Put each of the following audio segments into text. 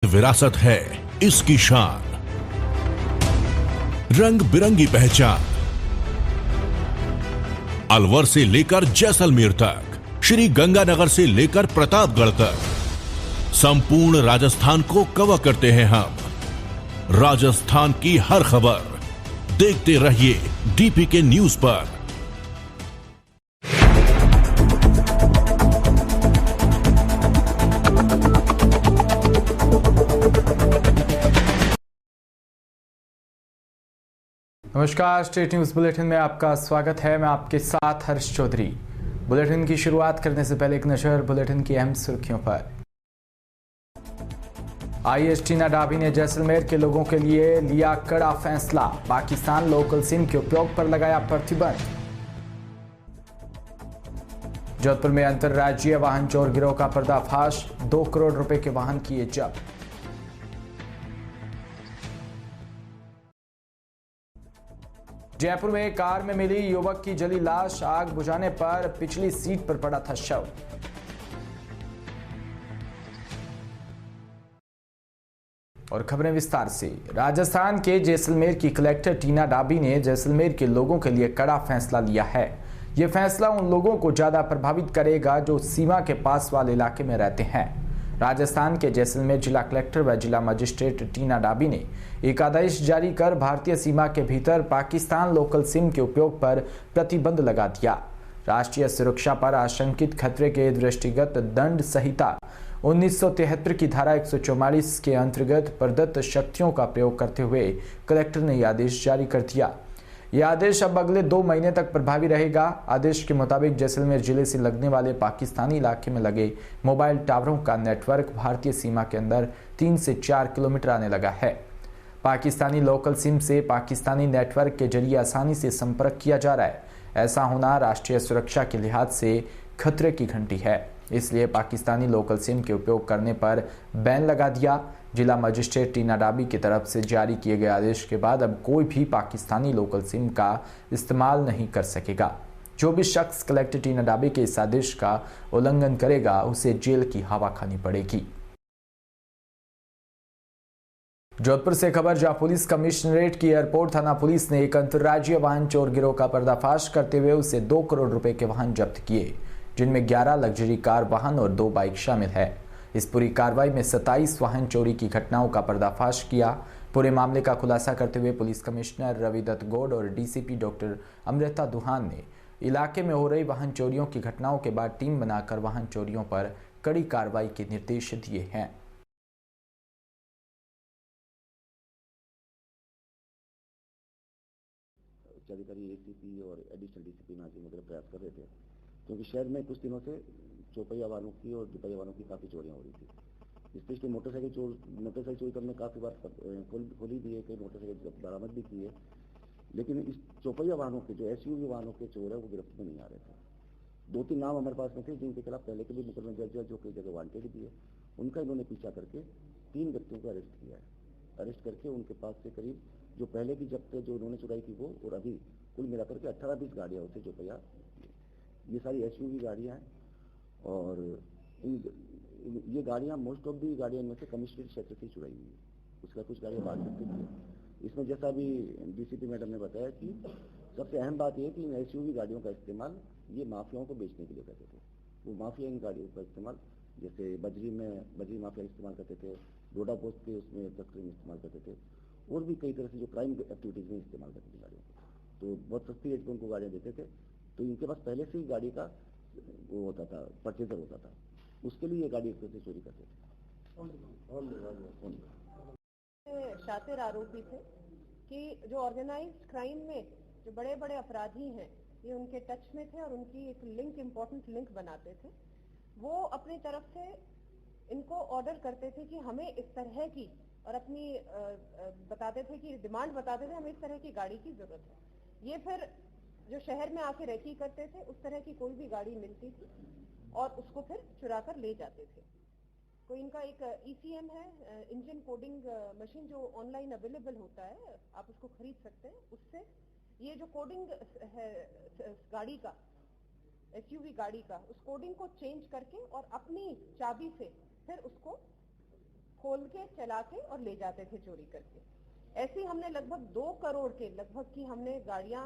विरासत है इसकी शान, रंग बिरंगी पहचान। अलवर से लेकर जैसलमेर तक, श्री गंगानगर से लेकर प्रतापगढ़ तक, संपूर्ण राजस्थान को कवर करते हैं हम। राजस्थान की हर खबर देखते रहिए डीपीके न्यूज पर। नमस्कार, स्टेट न्यूज बुलेटिन में आपका स्वागत है। मैं आपके साथ हर्ष चौधरी। बुलेटिन की शुरुआत करने से पहले एक नजर बुलेटिन की अहम सुर्खियों पर। आईएएस टीना डाबी ने जैसलमेर के लोगों के लिए लिया कड़ा फैसला, पाकिस्तान लोकल सिम के उपयोग पर लगाया प्रतिबंध। जोधपुर में अंतर्राज्यीय वाहन चोर गिरोह का पर्दाफाश, 2 करोड़ रुपए के वाहन किए जब्त। जयपुर में कार में मिली युवक की जली लाश, आग बुझाने पर पिछली सीट पर पड़ा था शव। और खबरें विस्तार से। राजस्थान के जैसलमेर की कलेक्टर टीना डाबी ने जैसलमेर के लोगों के लिए कड़ा फैसला लिया है। यह फैसला उन लोगों को ज्यादा प्रभावित करेगा जो सीमा के पास वाले इलाके में रहते हैं। राजस्थान के जैसलमेर जिला कलेक्टर व जिला मजिस्ट्रेट टीना डाबी ने एक आदेश जारी कर भारतीय सीमा के भीतर पाकिस्तान लोकल सिम के उपयोग पर प्रतिबंध लगा दिया। राष्ट्रीय सुरक्षा पर आशंकित खतरे के दृष्टिगत दंड संहिता 1973 की धारा 144 के अंतर्गत प्रदत्त शक्तियों का प्रयोग करते हुए कलेक्टर ने यह आदेश जारी कर दिया। यह आदेश अब अगले 2 महीने तक प्रभावी रहेगा। आदेश के मुताबिक जैसलमेर जिले से लगने वाले पाकिस्तानी इलाके में लगे मोबाइल टावरों का नेटवर्क भारतीय सीमा के अंदर 3 से 4 किलोमीटर आने लगा है। पाकिस्तानी लोकल सिम से पाकिस्तानी नेटवर्क के जरिए आसानी से संपर्क किया जा रहा है। ऐसा होना राष्ट्रीय सुरक्षा के लिहाज से खतरे की घंटी है, इसलिए पाकिस्तानी लोकल सिम के उपयोग करने पर बैन लगा दिया। जिला मजिस्ट्रेट टीना डाबी की तरफ से जारी किए गए आदेश के बाद अब कोई भी पाकिस्तानी लोकल सिम का इस्तेमाल नहीं कर सकेगा। जो भी शख्स कलेक्टर टीना डाबी के इस आदेश का उल्लंघन करेगा उसे जेल की हवा खानी पड़ेगी। जोधपुर से खबर, जहां पुलिस कमिश्नरेट की एयरपोर्ट थाना पुलिस ने एक अंतर्राज्यीय वाहन चोर गिरोह का पर्दाफाश करते हुए उसे 2 करोड़ रुपए के वाहन जब्त किए, जिनमें 11 लग्जरी कार वाहन और 2 बाइक शामिल है। इस पूरी कार्रवाई में 27 वाहन चोरी की घटनाओं का पर्दाफाश किया। पूरे मामले का खुलासा करते हुए पुलिस कमिश्नर रविदत्त गौड़ और डीसीपी डॉक्टर अमृता दुहान ने इलाके में हो रही वाहन चोरियों की घटनाओं के बाद टीम बनाकर वाहन चोरियों पर कड़ी कार्रवाई के निर्देश दिए हैं। अधिकारी एसीपी और एडिशनल डीसीपी नाजिम वगैरह प्रयास कर रहे थे, क्योंकि शहर में कुछ दिनों से चौपहिया वाहनों की और दुपहिया वाहनों की काफ़ी चोरियां हो रही थी। इसलिए मोटरसाइकिल चोरी करने काफ़ी बार खोली भी है, कई मोटरसाइकिल बरामद भी की है, लेकिन इस चौपहिया वाहनों के जो एसयूवी वाहनों के चोर है वो गिरफ्त में नहीं आ रहे थे। 2-3 नाम हमारे पास में थे जिनके खिलाफ पहले के भी मुकदमे दर्ज है, जो कई जगह वांटेड भी है। उनका इन्होंने पीछा करके 3 व्यक्तियों को अरेस्ट किया है। अरेस्ट करके उनके पास से करीब जो पहले की जब्त जो उन्होंने चुराई थी वो, और अभी कुल मिलाकर के 18-20 गाड़ियाँ होती जो पहिया, ये सारी एसयूवी गाड़ियाँ हैं। और ये गाड़ियाँ मोस्ट ऑफ दी गाड़ियाँ इनमें से कमिश्नरेट क्षेत्र से चुराई हुई है। उसका कुछ गाड़ियाँ बात करते थे। इसमें जैसा अभी डीसीपी मैडम ने बताया कि सबसे अहम बात यह है कि इन एसयूवी गाड़ियों का इस्तेमाल ये माफियाओं को बेचने के लिए करते थे। वो माफिया इन गाड़ियों का इस्तेमाल जैसे बजरी माफिया इस्तेमाल करते थे, डोडा पोस्ट के उसमें तस्करी में इस्तेमाल करते थे, और भी कई तरह से जो क्राइम एक्टिविटीज में इस्तेमाल करते थे गाड़ियों को। तो बहुत सस्ती रेट पर उनको गाड़ियाँ देते थे। तो इनके पास पहले से ही गाड़ी का वो होता था, परचेजर होता था, उसके लिए ये गाड़ी एक तरह से चोरी करते थे। शातिर आरोपी थे कि जो ऑर्गेनाइज्ड क्राइम में जो बड़े बड़े अपराधी हैं ये उनके टच में थे और उनकी एक इम्पोर्टेंट लिंक बनाते थे। वो अपनी तरफ से इनको ऑर्डर करते थे कि हमें इस तरह की, और अपनी बताते थे कि डिमांड बताते थे हमें इस तरह की गाड़ी की जरूरत है। ये फिर जो शहर में आके रेकी करते थे उस तरह की कोई भी गाड़ी मिलती थी और उसको फिर चुरा कर ले जाते थे। कोई इनका एक ईसीएम है, इंजन कोडिंग मशीन, जो ऑनलाइन अवेलेबल होता है, आप उसको खरीद सकते हैं। उससे ये जो कोडिंग है गाड़ी का, एसयूवी गाड़ी का, उस कोडिंग को चेंज करके और अपनी चाबी से फिर उसको खोल के चला के और ले जाते थे चोरी करके। ऐसे ही हमने लगभग 2 करोड़ के लगभग की हमने गाड़ियां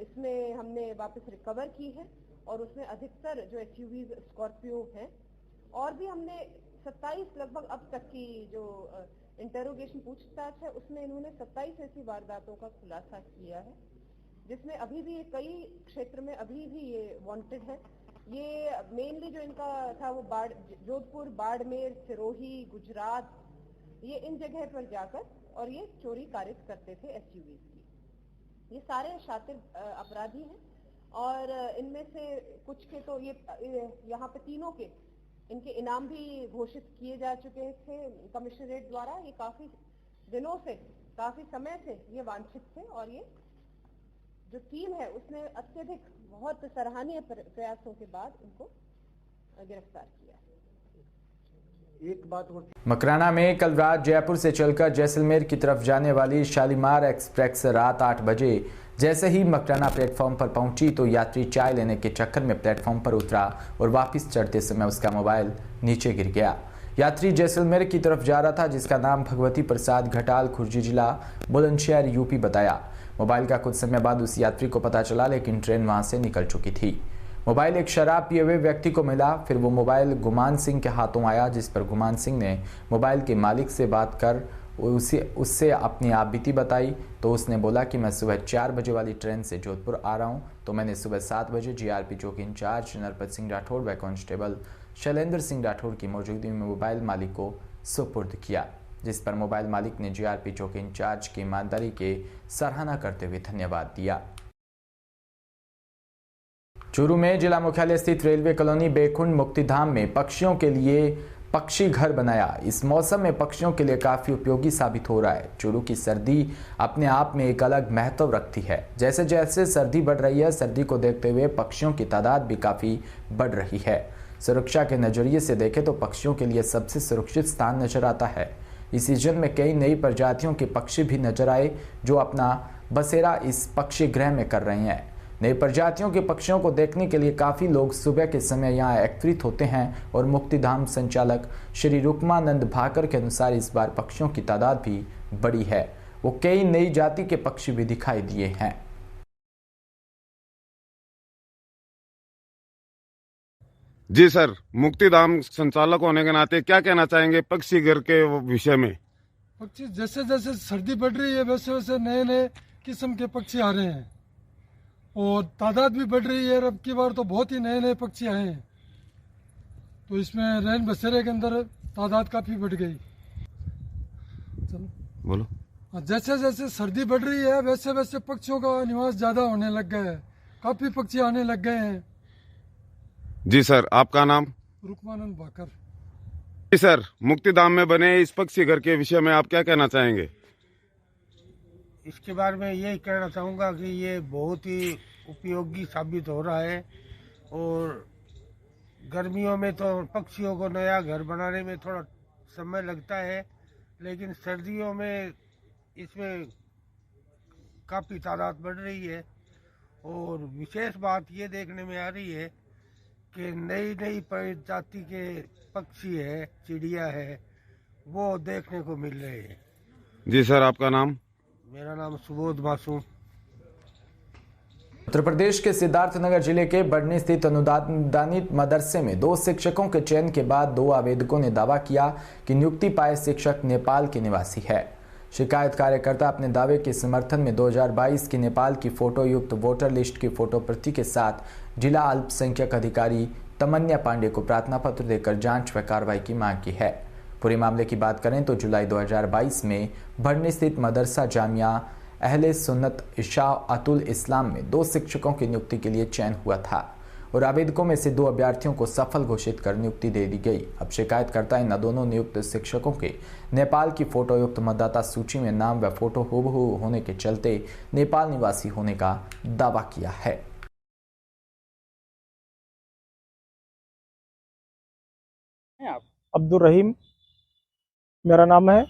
इसमें हमने वापस रिकवर की है और उसमें अधिकतर जो एसयूवीज स्कॉर्पियो हैं और भी हमने 27 लगभग अब तक की जो इंटेरोगेशन पूछताछ है उसमें इन्होंने 27 ऐसी वारदातों का खुलासा किया है, जिसमें अभी भी कई क्षेत्र में अभी भी ये वांटेड है। ये मेनली जो इनका था वो जोधपुर, बाड़मेर, सिरोही, गुजरात, ये इन जगह पर जाकर और ये चोरी कारित करते थे एसयूवी की। ये सारे शातिर अपराधी हैं और इनमें से कुछ के तो ये यहाँ पे तीनों के इनके इनाम भी घोषित किए जा चुके थे कमिश्नरेट द्वारा। ये काफी दिनों से, काफी समय से ये वांछित थे और ये जो टीम है उसने अत्यधिक बहुत सराहनीय प्रयासों के बाद इनको गिरफ्तार किया। एक बात और, मकराना में कल रात जयपुर से चलकर जैसलमेर की तरफ जाने वाली शालीमार एक्सप्रेस रात 8 बजे जैसे ही मकराना प्लेटफॉर्म पर पहुंची तो यात्री चाय लेने के चक्कर में प्लेटफॉर्म पर उतरा और वापस चढ़ते समय उसका मोबाइल नीचे गिर गया। यात्री जैसलमेर की तरफ जा रहा था, जिसका नाम भगवती प्रसाद घटाल, खुर्जी जिला, बुलंदशहर, यूपी बताया। मोबाइल का कुछ समय बाद उस यात्री को पता चला, लेकिन ट्रेन वहां से निकल चुकी थी। मोबाइल एक शराब पिए हुए व्यक्ति को मिला। फिर वो मोबाइल गुमान सिंह के हाथों आया, जिस पर गुमान सिंह ने मोबाइल के मालिक से बात कर उससे अपनी आपबीती बताई। तो उसने बोला कि मैं सुबह 4 बजे वाली ट्रेन से जोधपुर आ रहा हूं। तो मैंने सुबह 7 बजे जीआरपी चौकी इंचार्ज नरपत सिंह राठौड़ व कांस्टेबल शैलेंद्र सिंह राठौड़ की मौजूदगी में मोबाइल मालिक को सुपुर्द किया, जिस पर मोबाइल मालिक ने जीआरपी चौकी इंचार्ज की ईमानदारी के सराहना करते हुए धन्यवाद दिया। चूरू में जिला मुख्यालय स्थित रेलवे कॉलोनी बेकुंड मुक्तिधाम में पक्षियों के लिए पक्षी घर बनाया। इस मौसम में पक्षियों के लिए काफी उपयोगी साबित हो रहा है। चूरू की सर्दी अपने आप में एक अलग महत्व रखती है। जैसे जैसे सर्दी बढ़ रही है, सर्दी को देखते हुए पक्षियों की तादाद भी काफी बढ़ रही है। सुरक्षा के नजरिए से देखें तो पक्षियों के लिए सबसे सुरक्षित स्थान नजर आता है। इस सीजन में कई नई प्रजातियों के पक्षी भी नजर आए, जो अपना बसेरा इस पक्षी गृह में कर रहे हैं। नई प्रजातियों के पक्षियों को देखने के लिए काफी लोग सुबह के समय यहाँ एकत्रित होते हैं और मुक्तिधाम संचालक श्री रुक्मानंद भाकर के अनुसार इस बार पक्षियों की तादाद भी बड़ी है। वो कई नई जाति के पक्षी भी दिखाई दिए हैं। जी सर, मुक्तिधाम संचालक होने के नाते क्या कहना चाहेंगे पक्षी घर के विषय में? पक्षी जैसे जैसे सर्दी बढ़ रही है वैसे वैसे नए नए किस्म के पक्षी आ रहे हैं और तादाद भी बढ़ रही है। अब की बार तो बहुत ही नए नए पक्षी आए हैं, तो इसमें रैन बसेरे के अंदर तादाद काफी बढ़ गई। चलो बोलो। जैसे जैसे सर्दी बढ़ रही है वैसे वैसे पक्षियों का निवास ज्यादा होने लग गया है, काफी पक्षी आने लग गए हैं। जी सर, आपका नाम? रुक्मानंद भाकर। जी सर, मुक्तिधाम में बने इस पक्षी घर के विषय में आप क्या कहना चाहेंगे? इसके बारे में यही कहना चाहूँगा कि ये बहुत ही उपयोगी साबित हो रहा है और गर्मियों में तो पक्षियों को नया घर बनाने में थोड़ा समय लगता है, लेकिन सर्दियों में इसमें काफ़ी तादाद बढ़ रही है। और विशेष बात ये देखने में आ रही है कि नई नई प्रजाति के पक्षी है, चिड़िया है, वो देखने को मिल रहे हैं। जी सर, आपका नाम? मेरा नाम सुबोध मासूम। उत्तर प्रदेश के सिद्धार्थनगर जिले के बढ़नी स्थित अनुदानित मदरसे में 2 शिक्षकों के चयन के बाद 2 आवेदकों ने दावा किया कि नियुक्ति पाए शिक्षक नेपाल के निवासी है। शिकायत कार्यकर्ता अपने दावे के समर्थन में 2022 की नेपाल की फोटो युक्त वोटर लिस्ट की फोटो प्रति के साथ जिला अल्पसंख्यक अधिकारी तमन्या पांडे को प्रार्थना पत्र देकर जांच व कार्रवाई की मांग की है। पूरे मामले की बात करें तो जुलाई 2022 में बढ़नी स्थित मदरसा जामिया अहले सुन्नत इशा अतुल इस्लाम में 2 शिक्षकों की नियुक्ति के लिए चयन हुआ था और आवेदकों में से 2 अभ्यर्थियों को सफल घोषित कर नियुक्ति दे दी गई। अब शिकायतकर्ता इन दोनों नियुक्त शिक्षकों के नेपाल की फोटो युक्त मतदाता सूची में नाम व फोटो हूबहू होने के चलते नेपाल निवासी होने का दावा किया है। अब्दुल रहीम मेरा नाम है,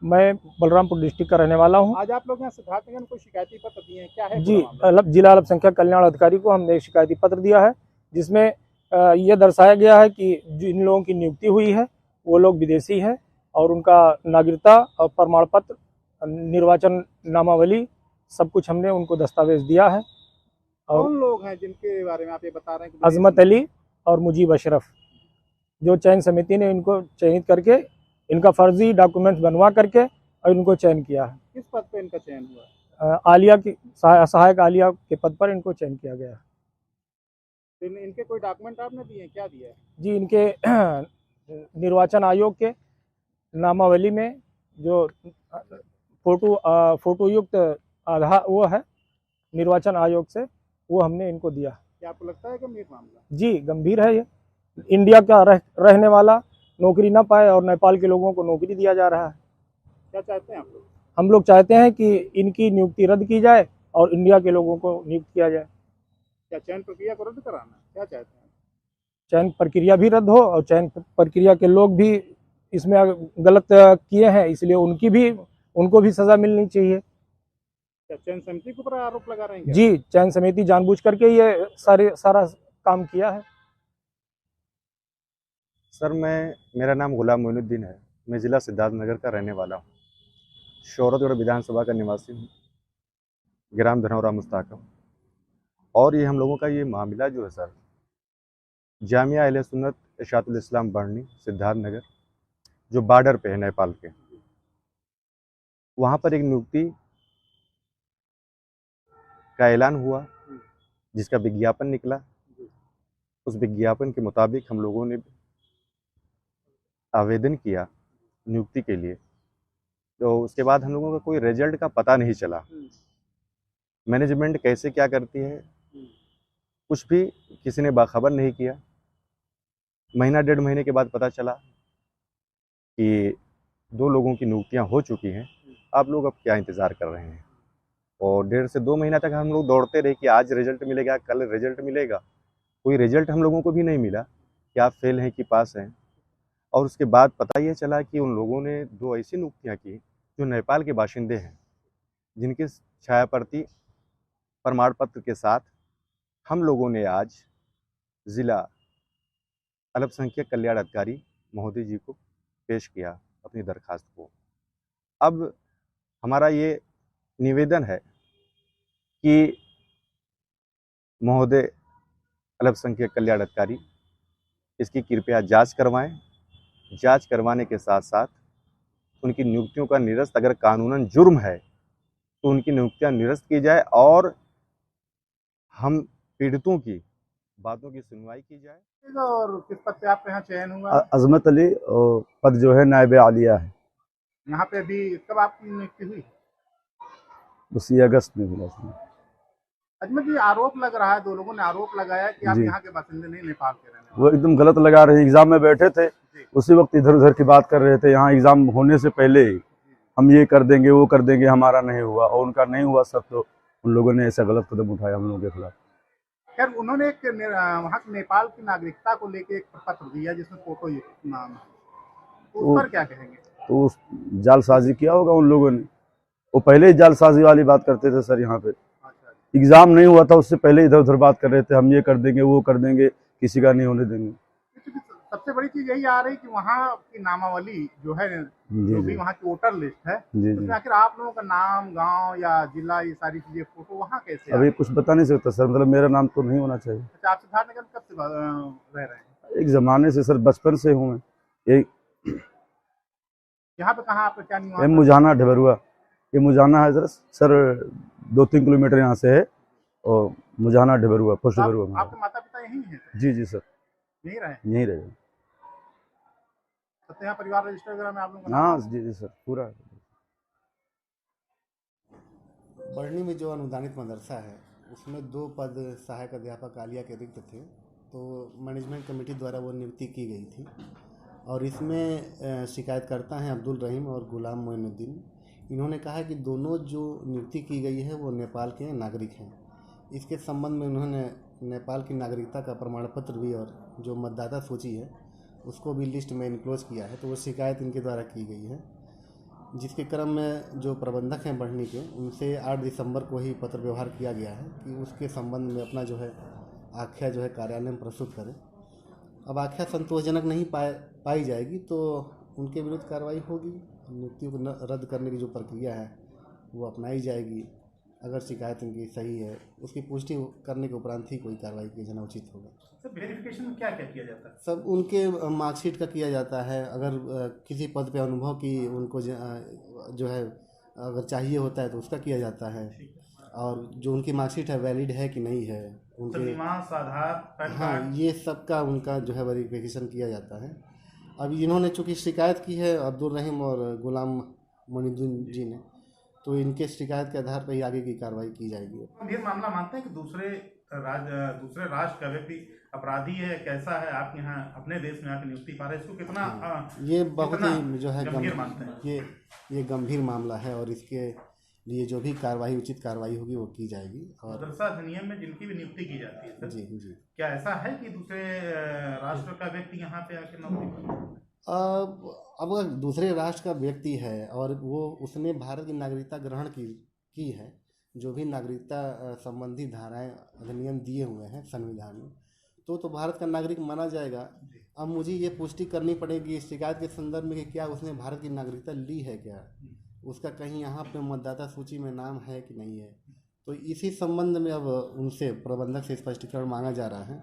मैं बलरामपुर डिस्ट्रिक्ट का रहने वाला हूं। आज आप लोग यहाँ सिद्धार्थनगर में कोई शिकायती पत्र दिए हैं, क्या है? जी, जिला अल्पसंख्यक कल्याण अधिकारी को हमने एक शिकायती पत्र दिया है, जिसमें यह दर्शाया गया है कि जिन लोगों की नियुक्ति हुई है वो लोग विदेशी हैं और उनका नागरिकता और प्रमाण पत्र, निर्वाचन नामावली, सब कुछ हमने उनको दस्तावेज दिया है। और कौन लोग हैं जिनके बारे में आप ये बता रहे हैं कि अजमत अली और मुजीब अशरफ, जो चयन समिति ने इनको चयनित करके इनका फर्जी डॉक्यूमेंट्स बनवा करके और इनको चयन किया है। किस पद पे इनका चयन हुआ? आलिया की सहायक आलिया के पद पर इनको चयन किया गया है। इनके कोई डॉक्यूमेंट आपने दिए, क्या दिया है? जी, इनके निर्वाचन आयोग के नामावली में जो फोटो युक्त आधार वो है निर्वाचन आयोग से, वो हमने इनको दिया। क्या आपको लगता है गंभीर मामला? जी, गंभीर है ये। इंडिया का रहने वाला नौकरी ना पाए और नेपाल के लोगों को नौकरी दिया जा रहा है। क्या चाहते हैं आप लोग? हम लोग चाहते हैं कि इनकी नियुक्ति रद्द की जाए और इंडिया के लोगों को नियुक्त किया जाए। क्या चयन प्रक्रिया को रद्द कराना है? क्या चाहते हैं? चयन प्रक्रिया भी रद्द हो और चयन प्रक्रिया के लोग भी इसमें गलत किए हैं, इसलिए उनको भी सजा मिलनी चाहिए। क्या चयन समिति के ऊपर आरोप लगा रहे हैं क्या? जी, चयन समिति जानबूझ करके ये सारा काम किया है। सर, मेरा नाम गुलाम मोइनुद्दीन है। मैं ज़िला सिद्धार्थनगर का रहने वाला हूँ। शौरतगढ़ विधानसभा का निवासी हूँ, ग्राम धनौरा मुस्ताकम। और ये हम लोगों का ये मामला जो है सर, जामिया अहले सुन्नत इशातुल इस्लाम बढ़नी सिद्धार्थनगर, जो बॉर्डर पे है नेपाल के, वहाँ पर एक नियुक्ति का ऐलान हुआ, जिसका विज्ञापन निकला। उस विज्ञापन के मुताबिक हम लोगों ने आवेदन किया नियुक्ति के लिए, तो उसके बाद हम लोगों का कोई रिजल्ट का पता नहीं चला। मैनेजमेंट कैसे क्या करती है कुछ भी किसी ने बाखबर नहीं किया। महीना 1.5 महीने के बाद पता चला कि 2 लोगों की नियुक्तियां हो चुकी हैं, आप लोग अब क्या इंतज़ार कर रहे हैं। और 1.5 से 2 महीना तक हम लोग दौड़ते रहे कि आज रिजल्ट मिलेगा, कल रिजल्ट मिलेगा। कोई रिजल्ट हम लोगों को भी नहीं मिला कि आप फेल हैं कि पास हैं। और उसके बाद पता ये चला कि उन लोगों ने 2 ऐसी नियुक्तियाँ की जो नेपाल के बाशिंदे हैं, जिनके छायाप्रति प्रमाण पत्र के साथ हम लोगों ने आज ज़िला अल्पसंख्यक कल्याण अधिकारी महोदय जी को पेश किया अपनी दरखास्त को। अब हमारा ये निवेदन है कि महोदय अल्पसंख्यक कल्याण अधिकारी इसकी कृपया जांच करवाएं। जांच करवाने के साथ साथ उनकी नियुक्तियों का निरस्त, अगर कानूनन जुर्म है तो उनकी नियुक्तियां निरस्त की जाए और हम पीड़ितों की बातों की सुनवाई की जाए। और किस पद पे आपके यहाँ चयन हुआ? अजमत अली, और पद जो है नायब आलिया है। यहाँ पे अभी कब आपकी नियुक्ति हुई? उसी अगस्त में हुआ उसमें। अजमत जी, आरोप लग रहा है, 2 लोगों ने आरोप लगाया कि आप यहाँ के बासिंदे नहीं, नेपाल के रहने वो एकदम गलत लगा रहे हैं। एग्जाम में बैठे थे, उसी वक्त इधर उधर की बात कर रहे थे। यहाँ एग्जाम होने से पहले हम ये कर देंगे, वो कर देंगे, हमारा नहीं हुआ और उनका नहीं हुआ सब, तो उन लोगों ने ऐसा गलत कदम उठाया हम लोगों के खिलाफ। खैर, उन्होंने एक वहाँ नेपाल की नागरिकता को लेके एक पत्र दिया जिसमें फोटो नाम है, तो उस पर क्या कहेंगे? तो उस जालसाजी किया होगा उन लोगों ने। वो पहले ही जालसाजी वाली बात करते थे सर। यहाँ पे एग्जाम नहीं हुआ था, उससे पहले इधर उधर बात कर रहे थे, हम ये कर देंगे, वो कर देंगे, किसी का नहीं होने देंगे। सबसे बड़ी चीज यही आ रही कि वहाँ की नामावली जो है, जो भी वहाँ की वोटर लिस्ट है, उसमें आखिर आप लोगों का नाम, गांव या जिला, ये सारी चीजें, फोटो वहाँ कैसे? अभी कुछ बता नहीं सकता सर, मतलब मेरा नाम तो नहीं होना चाहिए। अच्छा, आप सिद्धार्थनगर कब से रह रहे हैं? एक जमाने से सर, बचपन से हूँ मैं। यहाँ पे कहाँ आपका क्या निवास? मुजाना ढबरुआ। ये मुजाना है सर 2-3 किलोमीटर यहाँ से है, और मुजाना ढबरुआ, पोस्ट ढबरुआ। आपके माता पिता यहीं हैं? जी सर, यहीं रहे। तो यहाँ परिवार रजिस्टर वगैरह में आप लोगों का? हाँ जी सर, पूरा। बढ़नी में जो अनुदानित मदरसा है, उसमें 2 पद सहायक अध्यापक आलिया के रिक्त थे, तो मैनेजमेंट कमेटी द्वारा वो नियुक्ति की गई थी। और इसमें शिकायतकर्ता हैं अब्दुल रहीम और गुलाम मोइनुद्दीन। इन्होंने कहा कि दोनों जो नियुक्ति की गई है वो नेपाल के नागरिक हैं। इसके संबंध में उन्होंने नेपाल की नागरिकता का प्रमाण पत्र भी और जो मतदाता सूची है उसको भी लिस्ट में इनक्लोज किया है, तो वो शिकायत इनके द्वारा की गई है। जिसके क्रम में जो प्रबंधक हैं बढ़नी के, उनसे 8 दिसंबर को ही पत्र व्यवहार किया गया है कि उसके संबंध में अपना जो है आख्या जो है कार्यालय में प्रस्तुत करें। अब आख्या संतोषजनक नहीं पाई जाएगी तो उनके विरुद्ध कार्रवाई होगी। नियुक्तियों को रद्द करने की जो प्रक्रिया है वो अपनाई जाएगी। अगर शिकायत उनकी सही है उसकी पुष्टि करने के उपरांत ही कोई कार्रवाई किया जाना उचित होगा। सर वेरिफिकेशन में क्या क्या किया जाता है? सब उनके मार्कशीट का किया जाता है। अगर किसी पद पे अनुभव की उनको जो है अगर चाहिए होता है तो उसका किया जाता है, और जो उनकी मार्कशीट है वैलिड है कि नहीं है उनके निवास, आधार, पैन कार्ड, हाँ, ये सब का उनका जो है वेरिफिकेशन किया जाता है। अब इन्होंने चूँकि शिकायत की है अब्दुल रहीम और गुलाम मोइनुद्दीन जी ने, तो इनके शिकायत के आधार पर ही आगे की कार्रवाई की जाएगी। ये मामला मानते हैं कि दूसरे राष्ट्र का व्यक्ति अपराधी है, कैसा है, आप यहाँ अपने देश में आकर नियुक्ति पा रहे हैं, इसको कितना ये बहुत ही जो है गंभीर मानते हैं? ये गंभीर मामला है और इसके लिए जो भी कार्रवाई उचित कार्रवाई होगी वो की जाएगी। और मदरसा अधिनियम में जिनकी भी नियुक्ति की जाती है सर, जी क्या ऐसा है कि दूसरे राष्ट्र का व्यक्ति यहाँ पे आके नौकरी करे? अब अगर दूसरे राष्ट्र का व्यक्ति है और वो उसने भारत की नागरिकता ग्रहण की है, जो भी नागरिकता संबंधी धाराएं अधिनियम दिए हुए हैं संविधान में, तो भारत का नागरिक माना जाएगा। अब मुझे ये पुष्टि करनी पड़ेगी इस शिकायत के संदर्भ में कि क्या उसने भारत की नागरिकता ली है, क्या उसका कहीं यहाँ पे मतदाता सूची में नाम है कि नहीं है। तो इसी संबंध में अब उनसे प्रबंधक से स्पष्टीकरण मांगा जा रहा है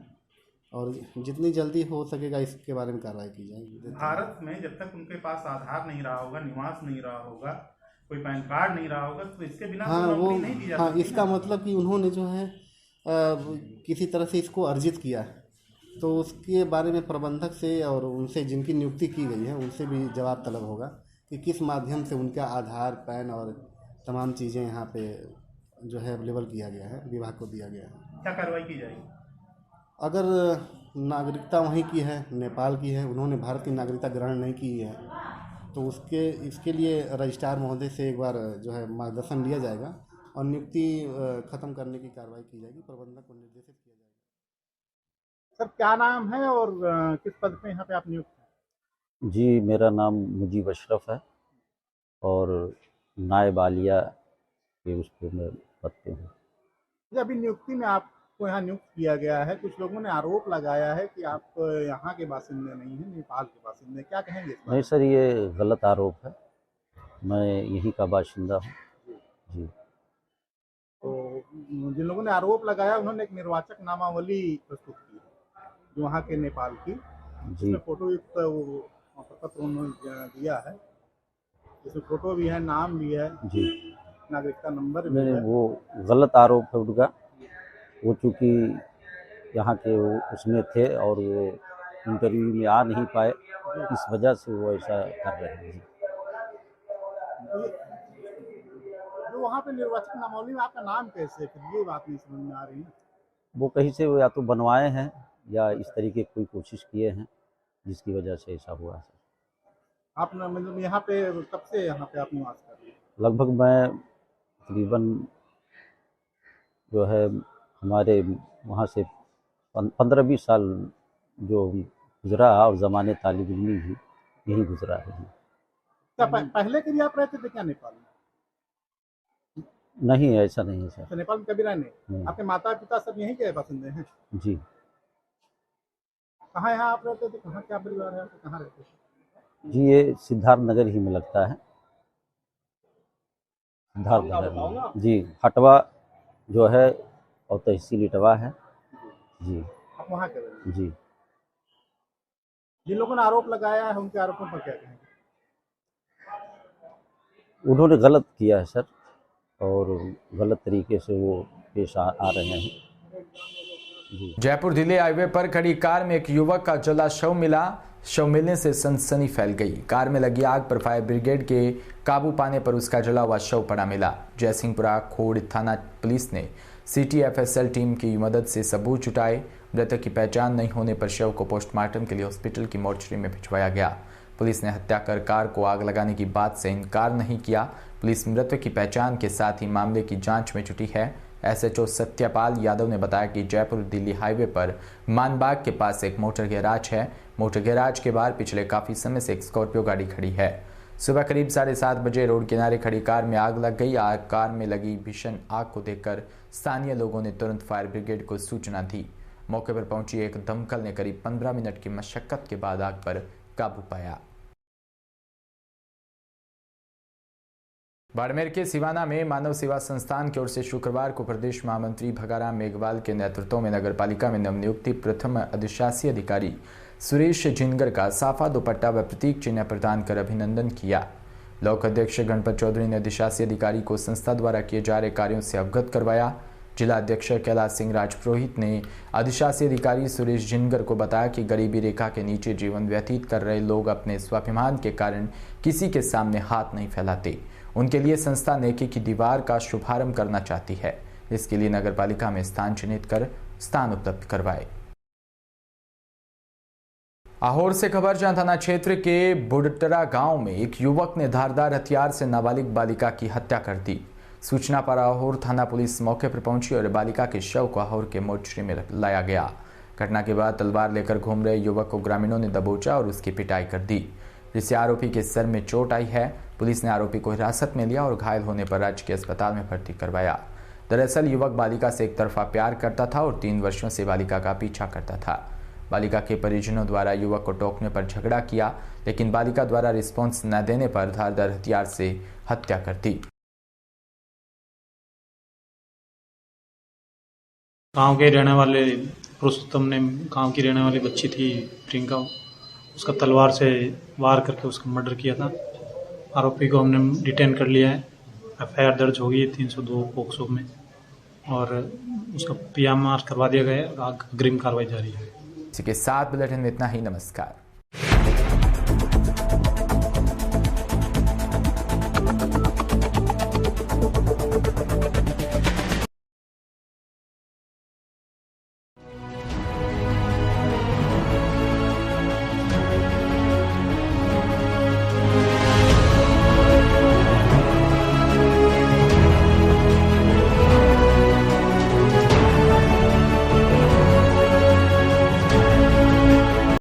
और जितनी जल्दी हो सकेगा इसके बारे में कार्रवाई की जाएगी। भारत में जब तक उनके पास आधार नहीं रहा होगा, निवास नहीं रहा होगा, कोई पैन कार्ड नहीं रहा होगा, तो इसके बिना नौकरी नहीं दी जा सकती। इसका मतलब कि उन्होंने जो है किसी तरह से इसको अर्जित किया है, तो उसके बारे में प्रबंधक से और उनसे जिनकी नियुक्ति की गई है उनसे भी जवाब तलब होगा कि किस माध्यम से उनका आधार, पैन और तमाम चीज़ें यहाँ पे जो है अवेलेबल किया गया है, विभाग को दिया गया है। क्या कार्रवाई की जाएगी? अगर नागरिकता वहीं की है, नेपाल की है, उन्होंने भारत की नागरिकता ग्रहण नहीं की है, तो इसके लिए रजिस्ट्रार महोदय से एक बार जो है मार्गदर्शन लिया जाएगा और नियुक्ति खत्म करने की कार्रवाई की जाएगी, प्रबंधक को निर्देशित किया जाएगा। सर क्या नाम है और किस पद पे यहाँ पे आप नियुक्त हैं? जी, मेरा नाम मुजीब अशरफ है और नायब आलिया के उस पर मैं पद पे हूँ। अभी नियुक्ति में आपको यहाँ नियुक्त किया गया है, कुछ लोगों ने आरोप लगाया है कि आप यहाँ के बासिंदे नहीं हैं, नेपाल के बासिंदे, क्या कहेंगे? नहीं सर, ये गलत आरोप है, मैं यहीं का बाशिंदा हूँ जी। तो जिन लोगों ने आरोप लगाया उन्होंने एक निर्वाचक नामावली प्रस्तुत की जो वहाँ के नेपाल की, जिसमें फोटो युक्त पत्र उन्होंने दिया है, जिसमें फोटो भी है, नाम भी है जी, नागरिकता नंबर भी है। वो गलत आरोप है उनका। वो चूँकि यहाँ के उसमें थे और वो इंटरव्यू में आ नहीं पाए, इस वजह से वो ऐसा कर रहे हैं जी। जो वहाँ पे निर्वाचक नामावली में आपका नाम कैसे, फिर ये बात नहीं समझ में आ रही है। वो कहीं से या तो बनवाए हैं या इस तरीके की कोई कोशिश किए हैं जिसकी वजह से ऐसा हुआ है। आप मतलब यहाँ पे कब से यहाँ पे आप निवास कर रहे हैं? लगभग मैं तकरीबन जो है हमारे वहाँ से 15-20 साल जो गुजरा और ज़माने तालिब इल्मी भी यही गुजरा है। क्या पहले कभी आप रहते थे क्या नेपाल में? नहीं, ऐसा नहीं है सर। तो नेपाल में कभी रहने? आपके माता पिता सब यहीं के बासिंदे हैं? जी। कहाँ यहाँ आप रहते थे, कहाँ क्या परिवार है, कहाँ रहते थे? जी, ये सिद्धार्थ नगर ही में लगता है, सिद्धार्थ नगर जी। हटवा जो है और तहसील इटवा है जी। आप वहाँ के रहे? जी। जिन लोगों ने आरोप लगाया है उनके आरोपों पर क्या कहेंगे? उन्होंने गलत किया है सर और गलत तरीके से वो पेश आ रहे हैं जी। जयपुर दिल्ली हाईवे पर खड़ी कार में एक युवक का जला शव मिला। शव मिलने से सनसनी फैल गई। कार में लगी आग पर फायर ब्रिगेड के काबू पाने पर उसका जला हुआ शव पड़ा मिला। जयसिंहपुरा खोड़ थाना पुलिस ने CTFSL टीम की मदद से सबूत जुटाए। मृतक की पहचान नहीं होने पर शव को पोस्टमार्टम के लिए हॉस्पिटल की मोर्चरी में भिजवाया गया। पुलिस ने हत्या कर कार को आग लगाने की बात से इनकार नहीं किया। पुलिस मृतक की पहचान के साथ ही मामले की जांच में जुटी है। SHO सत्यपाल यादव ने बताया कि जयपुर दिल्ली हाईवे पर मानबाग के पास एक मोटर गैराज है। मोटर गैराज के बाहर पिछले काफी समय से एक स्कॉर्पियो गाड़ी खड़ी है। सुबह करीब 7:30 बजे रोड किनारे खड़ी कार में आग लग गई। कार में लगी भीषण आग को देखकर स्थानीय लोगों ने तुरंत फायर ब्रिगेड को सूचना दी। मौके पर पहुंची एक दमकल ने करीब 15 मिनट की मशक्कत के बाद आग पर काबू पाया। बाड़मेर के सिवाना में मानव सेवा संस्थान की ओर से शुक्रवार को प्रदेश महामंत्री भगाराम मेघवाल के नेतृत्व में नगरपालिका में नवनियुक्ति प्रथम अधिशासी अधिकारी सुरेश जिनगर का साफा दुपट्टा व प्रतीक चिन्ह प्रदान कर अभिनंदन किया। ब्लॉक अध्यक्ष गणपत चौधरी ने अधिशासी अधिकारी को संस्था द्वारा किए जा रहे कार्यों से अवगत करवाया। जिला अध्यक्ष कैलाश सिंह राजपुरोहित ने अधिशासी अधिकारी सुरेश जिनगर को बताया कि गरीबी रेखा के नीचे जीवन व्यतीत कर रहे लोग अपने स्वाभिमान के कारण किसी के सामने हाथ नहीं फैलाते। उनके लिए संस्था नेकी की दीवार का शुभारंभ करना चाहती है। इसके लिए नगरपालिका में स्थान चिन्हित कर स्थान उपलब्ध करवाए। आहोर से खबर, जहां थाना क्षेत्र के बुडटरा गांव में एक युवक ने धारदार हथियार से नाबालिग बालिका की हत्या कर दी। सूचना पर आहोर थाना पुलिस मौके पर पहुंची और बालिका के शव को आहोर के मोर्चरी में लाया गया। घटना के बाद तलवार लेकर घूम रहे युवक को ग्रामीणों ने दबोचा और उसकी पिटाई कर दी, जिससे आरोपी के सर में चोट आई है। पुलिस ने आरोपी को हिरासत में लिया और घायल होने पर राजकीय अस्पताल में भर्ती करवाया। दरअसल युवक बालिका से एक तरफा प्यार करता था और 3 वर्षों से बालिका का पीछा करता था। बालिका के परिजनों द्वारा युवक को टोकने पर झगड़ा किया, लेकिन बालिका द्वारा रिस्पॉन्स न देने पर धारदार हथियार से हत्या कर दी। गांव के रहने वाले पुरुषोत्तम ने, गांव की रहने वाली बच्ची थी प्रियंका, उसका तलवार से वार करके उसका मर्डर किया था। आरोपी को हमने डिटेन कर लिया है। एफआईआर दर्ज होगी 302 पोक्सो में और उसका पीएमआर करवा दिया गया है। अग्रिम कार्रवाई जारी है। इसी के साथ बुलेटिन में इतना ही। नमस्कार।